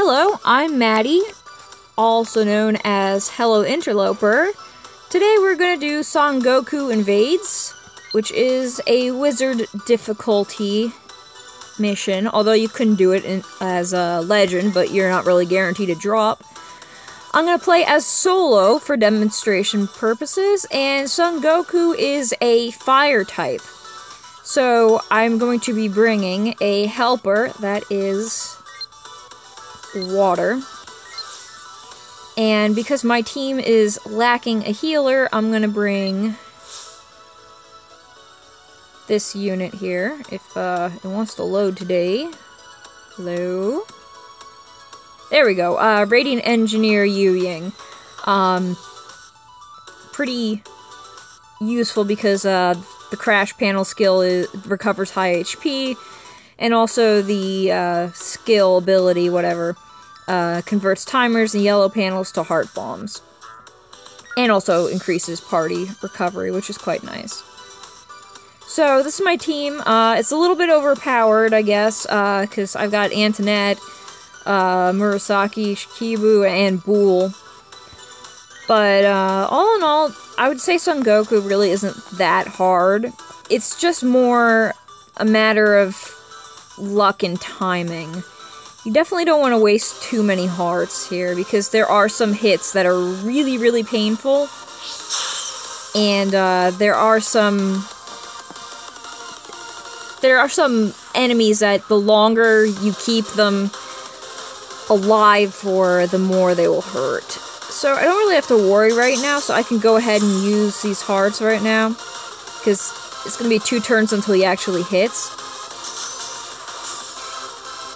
Hello, I'm Maddie, also known as Hello Interloper. Today we're going to do Son Goku Invades, which is a wizard difficulty mission, although you couldn't do it as a legend, but you're not really guaranteed to drop. I'm going to play as solo for demonstration purposes, and Son Goku is a fire type. So I'm going to be bringing a helper that is water. And because my team is lacking a healer, I'm going to bring this unit here, if it wants to load today. Hello? There we go. Radiant Engineer Yu Ying. Pretty useful because the crash panel skill recovers high HP, and also the skill ability, whatever, converts timers and yellow panels to heart bombs. And also increases party recovery, which is quite nice. So, this is my team. It's a little bit overpowered, I guess, because I've got Antoinette, Murasaki, Shikibu, and Boole. But, all in all, I would say Son Goku really isn't that hard. It's just more a matter of luck and timing. You definitely don't want to waste too many hearts here, because there are some hits that are really, really painful. And, there are some enemies that the longer you keep them alive for, the more they will hurt. So I don't really have to worry right now, so I can go ahead and use these hearts right now, because it's going to be 2 turns until he actually hits.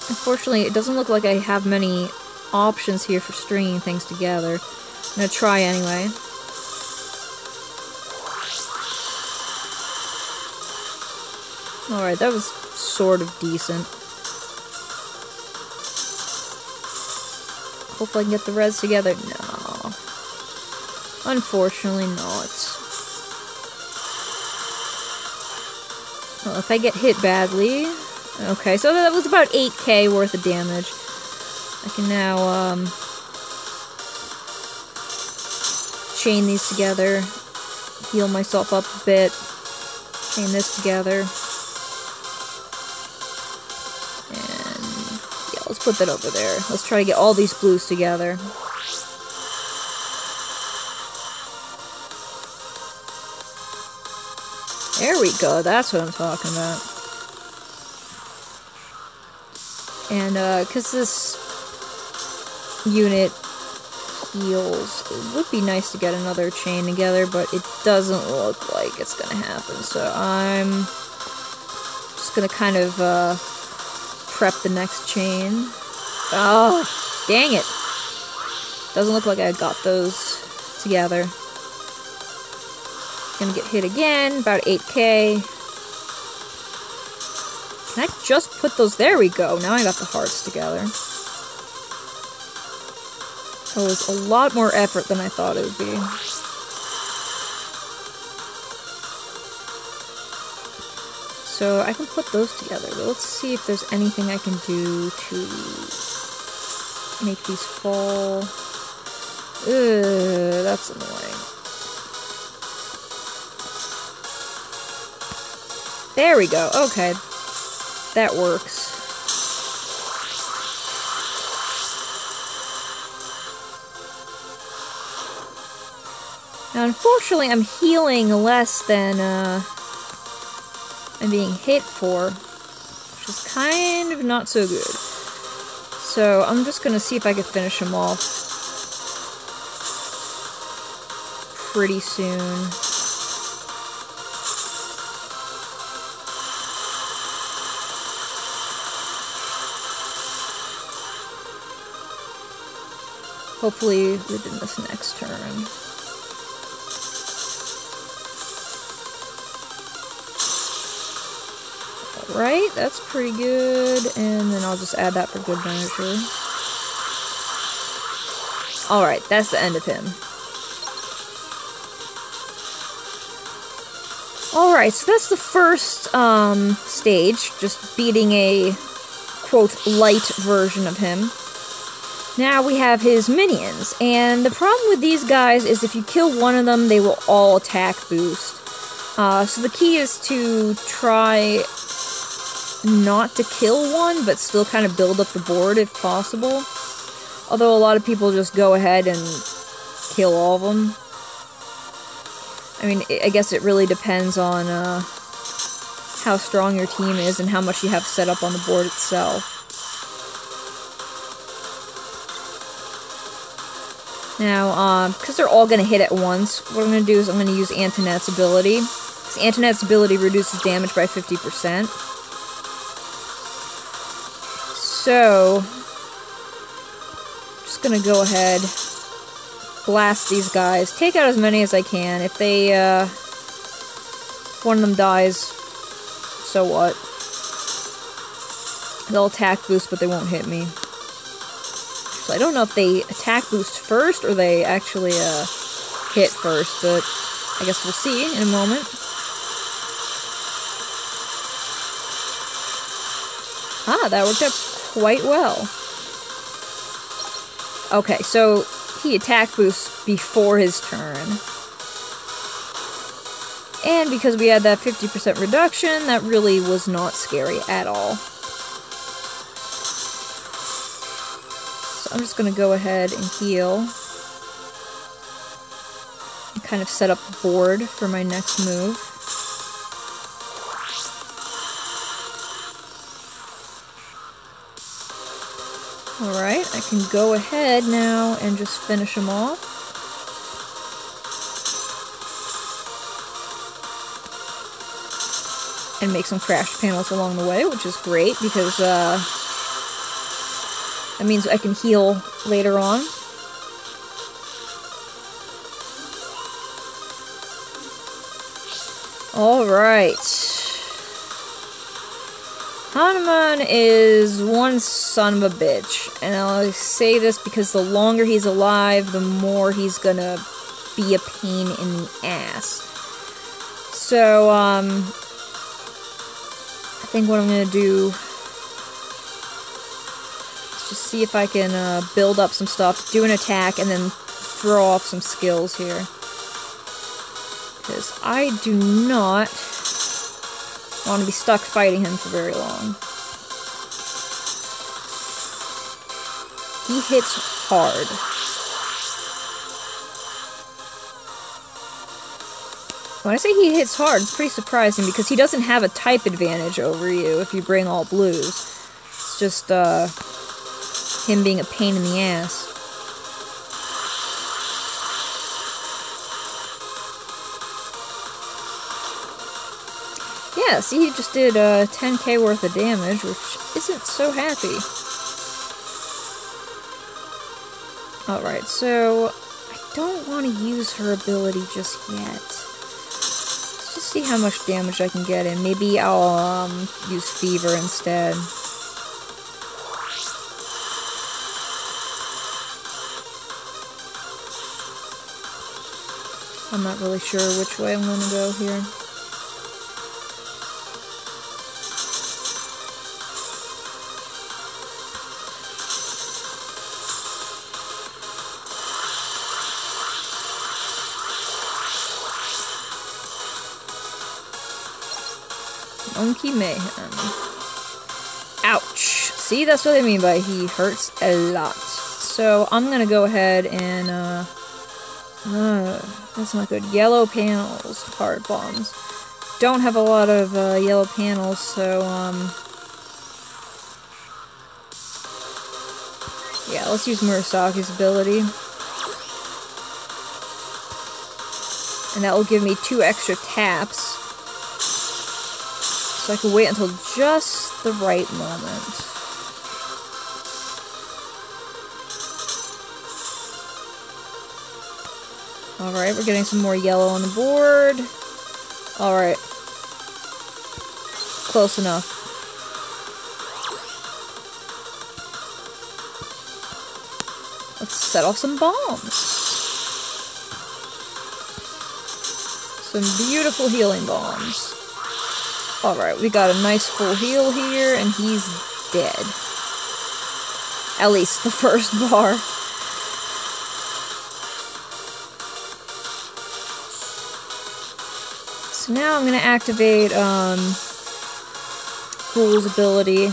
Unfortunately, it doesn't look like I have many options here for stringing things together. I'm going to try anyway. Alright, that was sort of decent. Hopefully I can get the res together. No. Unfortunately not. Well, if I get hit badly... Okay, so that was about 8k worth of damage. I can now, chain these together. Heal myself up a bit. Chain this together. And... yeah, let's put that over there. Let's try to get all these blues together. There we go, that's what I'm talking about. And, because this unit heals, it would be nice to get another chain together, but it doesn't look like it's gonna happen, so I'm just gonna kind of, prep the next chain. Oh, dang it! Doesn't look like I got those together. Gonna get hit again, about 8k. Can I just put those? There we go. Now I got the hearts together. That was a lot more effort than I thought it would be. So I can put those together, but let's see if there's anything I can do to make these fall. Ugh, that's annoying. There we go. Okay. That works. Now, unfortunately, I'm healing less than, I'm being hit for, which is kind of not so good. So, I'm just gonna see if I can finish him off pretty soon. Hopefully within this next turn. Alright, that's pretty good, and then I'll just add that for good measure. Alright, that's the end of him. Alright, so that's the first stage, just beating a, quote, light version of him. Now we have his minions, and the problem with these guys is if you kill one of them, they will all attack boost. So the key is to try not to kill one, but still kind of build up the board if possible. Although a lot of people just go ahead and kill all of them. I mean, I guess it really depends on how strong your team is and how much you have set up on the board itself. Now, because they're all going to hit at once, what I'm going to do is I'm going to use Antoinette's ability. Because Antoinette's ability reduces damage by 50%. So, I'm just going to go ahead, blast these guys, take out as many as I can. If they, if one of them dies, so what? They'll attack boost, but they won't hit me. So I don't know if they attack boost first or they actually hit first, but I guess we'll see in a moment. Ah, that worked out quite well. Okay, so he attack boosts before his turn. And because we had that 50% reduction, that really was not scary at all. I'm just going to go ahead and heal and kind of set up the board for my next move. Alright, I can go ahead now and just finish him off. And make some crash panels along the way, which is great because that means I can heal later on. Alright. Hanuman is one son of a bitch. And I'll say this because the longer he's alive, the more he's gonna be a pain in the ass. So, I think what I'm gonna do... just see if I can build up some stuff, do an attack, and then throw off some skills here. Because I do not want to be stuck fighting him for very long. He hits hard. When I say he hits hard, it's pretty surprising because he doesn't have a type advantage over you if you bring all blues. It's just, him being a pain in the ass. Yeah, see, he just did 10k worth of damage, which isn't so happy. Alright, so I don't want to use her ability just yet. Let's just see how much damage I can get in. Maybe I'll use Fever instead. I'm not really sure which way I'm going to go here. Monkey Mayhem. Ouch. See, that's what I mean by he hurts a lot. So I'm going to go ahead and, that's not good. Yellow panels, hard bombs. Don't have a lot of yellow panels, so yeah, let's use Murasaki's ability. And that will give me 2 extra taps. So I can wait until just the right moment. Alright, we're getting some more yellow on the board. Alright. Close enough. Let's set off some bombs. Some beautiful healing bombs. Alright, we got a nice full heal here, and he's dead. At least the first bar. So now I'm gonna activate, Ghoul's ability.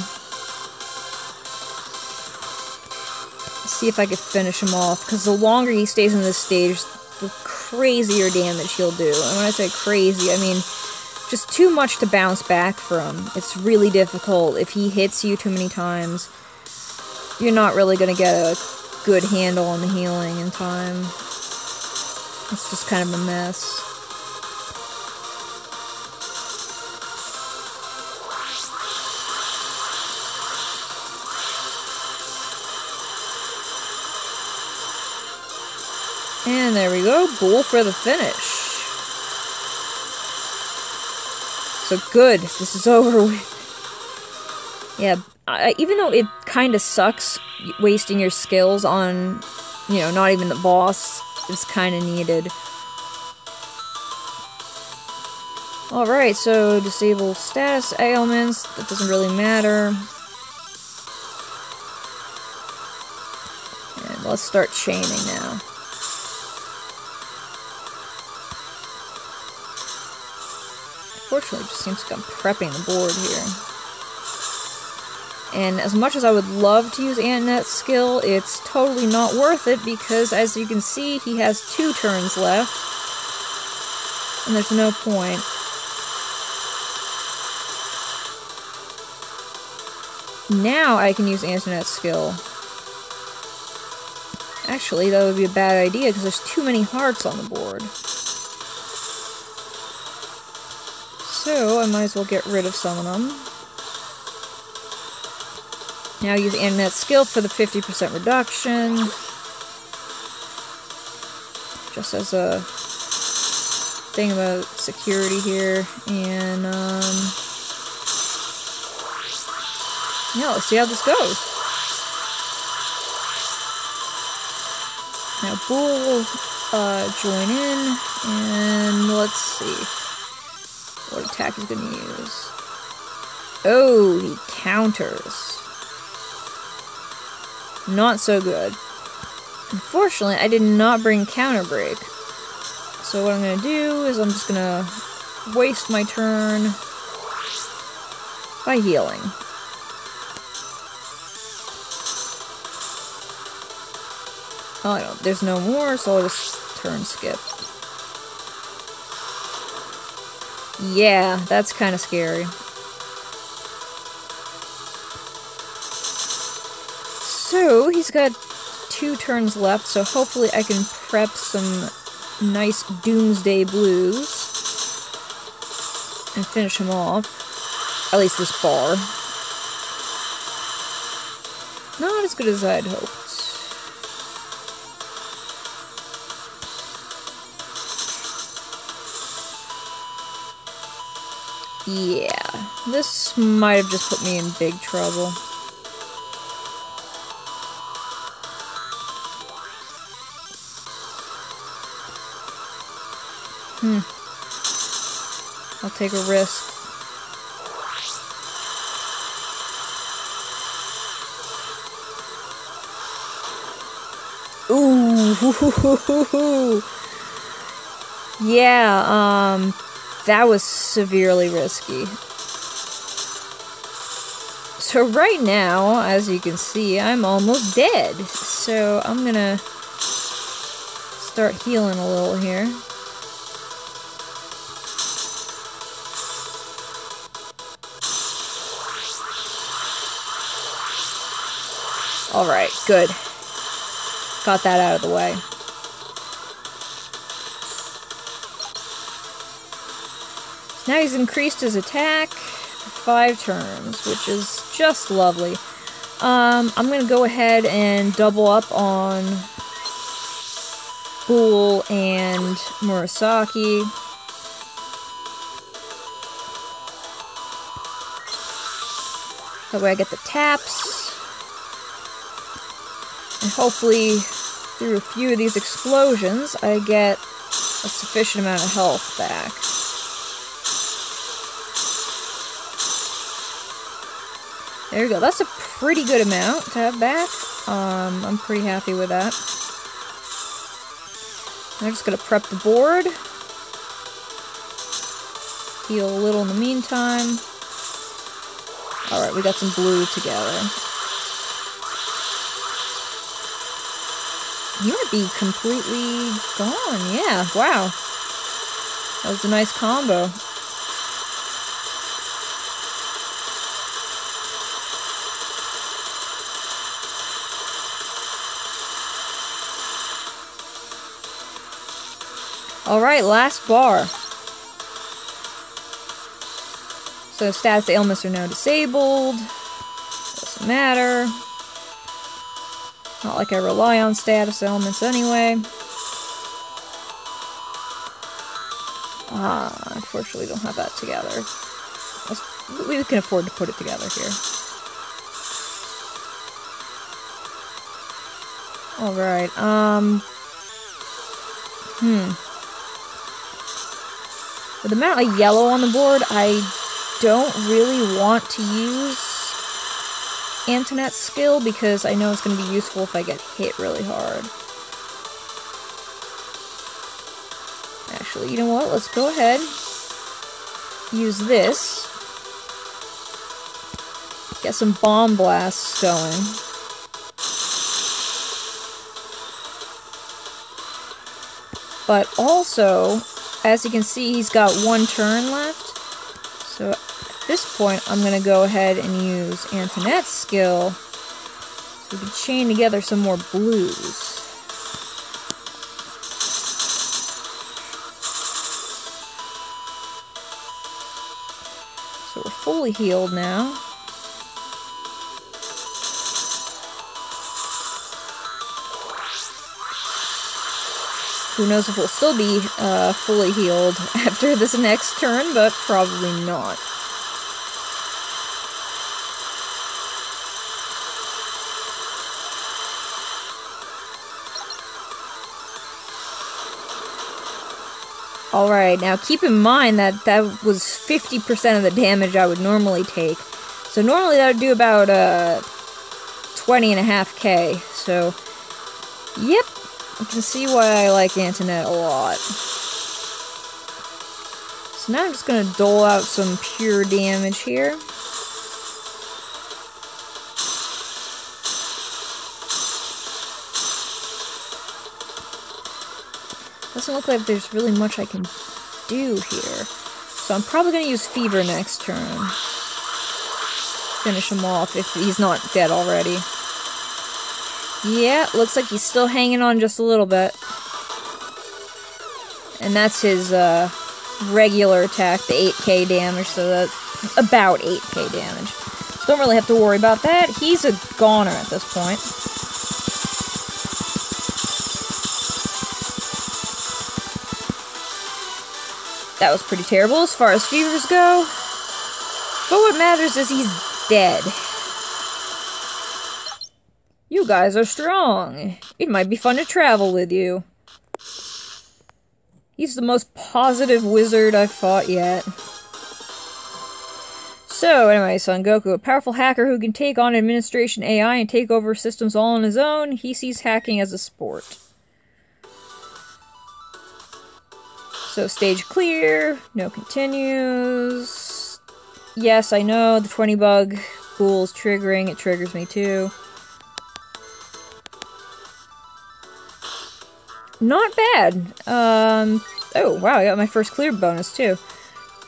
See if I can finish him off, because the longer he stays in this stage, the crazier damage he'll do. And when I say crazy, I mean just too much to bounce back from. It's really difficult. If he hits you too many times, you're not really going to get a good handle on the healing in time. It's just kind of a mess. And there we go, Ghoul for the finish. So good, this is over with. Yeah, even though it kind of sucks wasting your skills on, you know, not even the boss, it's kind of needed. Alright, so disable status ailments, that doesn't really matter. And let's start chaining now. Unfortunately, it just seems like I'm prepping the board here. And as much as I would love to use Antinet's skill, it's totally not worth it because, as you can see, he has 2 turns left. And there's no point. Now I can use Antinet's skill. Actually, that would be a bad idea because there's too many hearts on the board. So I might as well get rid of some of them. Now use Antinet's skill for the 50% reduction. Just as a thing about security here. And, yeah, let's see how this goes. Now Bull will join in, and let's see what attack he's gonna use. Oh, he counters. Not so good. Unfortunately, I did not bring counter break. So what I'm gonna do is I'm just gonna waste my turn by healing. Oh, I don't. There's no more, so I'll just turn skip. Yeah, that's kind of scary. So, he's got 2 turns left, so hopefully I can prep some nice Doomsday Blues and finish him off. At least this bar. Not as good as I'd hoped. Yeah, this might have just put me in big trouble. I'll take a risk. Ooh, yeah, that was severely risky. So right now, as you can see, I'm almost dead. So I'm gonna start healing a little here. Alright, good. Got that out of the way. Now he's increased his attack for 5 turns, which is just lovely. I'm going to go ahead and double up on Ghoul and Murasaki. That way I get the taps. And hopefully, through a few of these explosions, I get a sufficient amount of health back. There we go. That's a pretty good amount to have back. I'm pretty happy with that. I'm just gonna prep the board. Heal a little in the meantime. Alright, we got some blue together. He might be completely gone. Yeah, wow. That was a nice combo. Alright, last bar. So status ailments are now disabled. Doesn't matter. Not like I rely on status ailments anyway. Unfortunately don't have that together. We can afford to put it together here. Alright, with the amount of yellow on the board, I don't really want to use Antoinette's skill because I know it's going to be useful if I get hit really hard. Actually, you know what? Let's go ahead. Use this. Get some bomb blasts going. But also, as you can see, he's got one turn left. So at this point, I'm going to go ahead and use Antoinette's skill so we can chain together some more blues. So we're fully healed now. Who knows if we'll still be fully healed after this next turn, but probably not. Alright, now keep in mind that that was 50% of the damage I would normally take. So normally that would do about 20.5k. So, yep, you can see why I like Antoinette a lot. So now I'm just going to dole out some pure damage here. Doesn't look like there's really much I can do here. So I'm probably going to use Fever next turn. Finish him off if he's not dead already. Yeah, looks like he's still hanging on just a little bit. And that's his regular attack, the 8k damage, so that's about 8k damage. So don't really have to worry about that. He's a goner at this point. That was pretty terrible as far as fevers go. But what matters is he's dead. You guys are strong. It might be fun to travel with you. He's the most positive wizard I've fought yet. So, anyway, Son Goku, a powerful hacker who can take on administration AI and take over systems all on his own. He sees hacking as a sport. So, stage clear, no continues. Yes, I know, the 20 bug ghoul is triggering, it triggers me too. Not bad. Oh, wow, I got my first clear bonus too.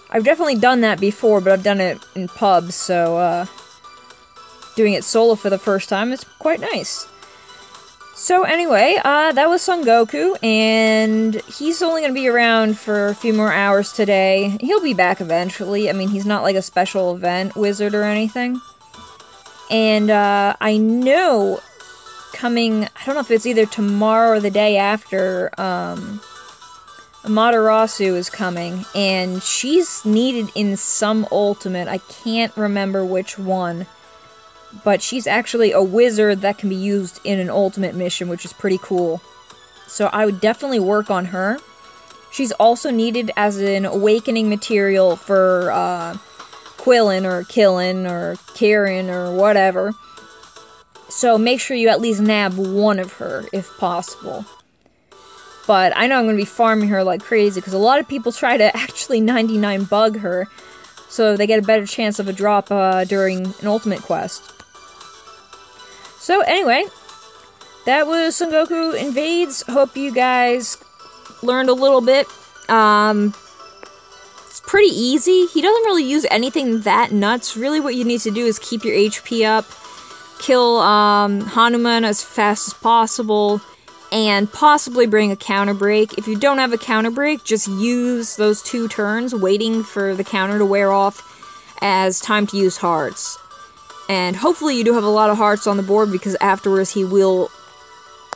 I've definitely done that before, but I've done it in pubs, so, doing it solo for the first time is quite nice. So anyway, that was Son Goku, and he's only going to be around for a few more hours today. He'll be back eventually. I mean, he's not like a special event wizard or anything. And I know coming, I don't know if it's either tomorrow or the day after, Amaterasu is coming, and she's needed in some ultimate. I can't remember which one. But she's actually a wizard that can be used in an ultimate mission, which is pretty cool. So I would definitely work on her. She's also needed as an awakening material for Quillin or Killin or Kieran or whatever. So make sure you at least nab one of her, if possible. But I know I'm going to be farming her like crazy, because a lot of people try to actually 99 bug her, so they get a better chance of a drop during an ultimate quest. So anyway, that was Son Goku Invades. Hope you guys learned a little bit. It's pretty easy. He doesn't really use anything that nuts. Really what you need to do is keep your HP up, kill Hanuman as fast as possible, and possibly bring a counter break. If you don't have a counter break, just use those 2 turns waiting for the counter to wear off as time to use hearts. And hopefully you do have a lot of hearts on the board, because afterwards he will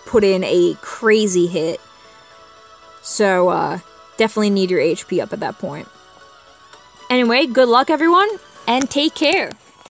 put in a crazy hit. So, definitely need your HP up at that point. Anyway, good luck everyone, and take care!